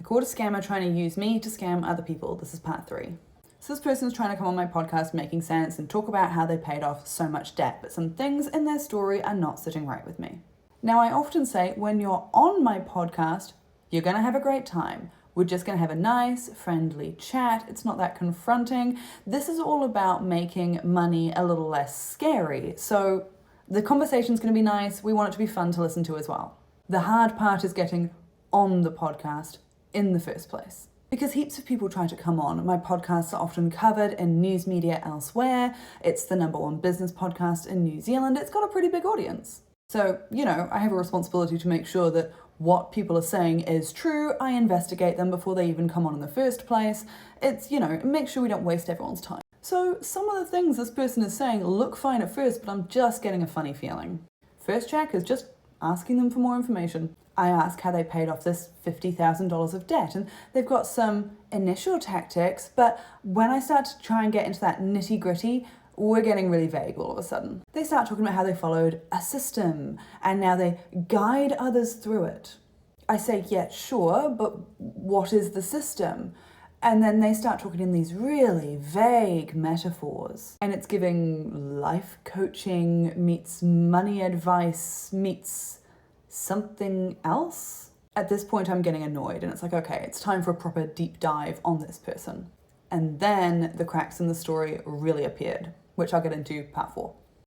caught a scammer trying to use me to scam other people. This is part 3. So this person's trying to come on my podcast making sense and talk about how they paid off so much debt, but some things in their story are not sitting right with me. Now, I often say when you're on my podcast, you're going to have a great time. We're just going to have a nice, friendly chat. It's not that confronting. This is all about making money a little less scary. So the conversation's going to be nice. We want it to be fun to listen to as well. The hard part is getting on the podcast in the first place. Because heaps of people try to come on. My podcasts are often covered in news media elsewhere. It's the #1 business podcast in New Zealand. It's got a pretty big audience. So, I have a responsibility to make sure that what people are saying is true. I investigate them before they even come on in the first place. It's, make sure we don't waste everyone's time. So some of the things this person is saying look fine at first, but I'm just getting a funny feeling. First check is just asking them for more information. I ask how they paid off this $50,000 of debt, and they've got some initial tactics, but when I start to try and get into that nitty-gritty, we're getting really vague all of a sudden. They start talking about how they followed a system, and now they guide others through it. I say, yeah, sure, but what is the system? And then they start talking in these really vague metaphors. And it's giving life coaching meets money advice meets something else. At this point, I'm getting annoyed, and it's like, okay, it's time for a proper deep dive on this person. And then the cracks in the story really appeared, which I'll get into part 4.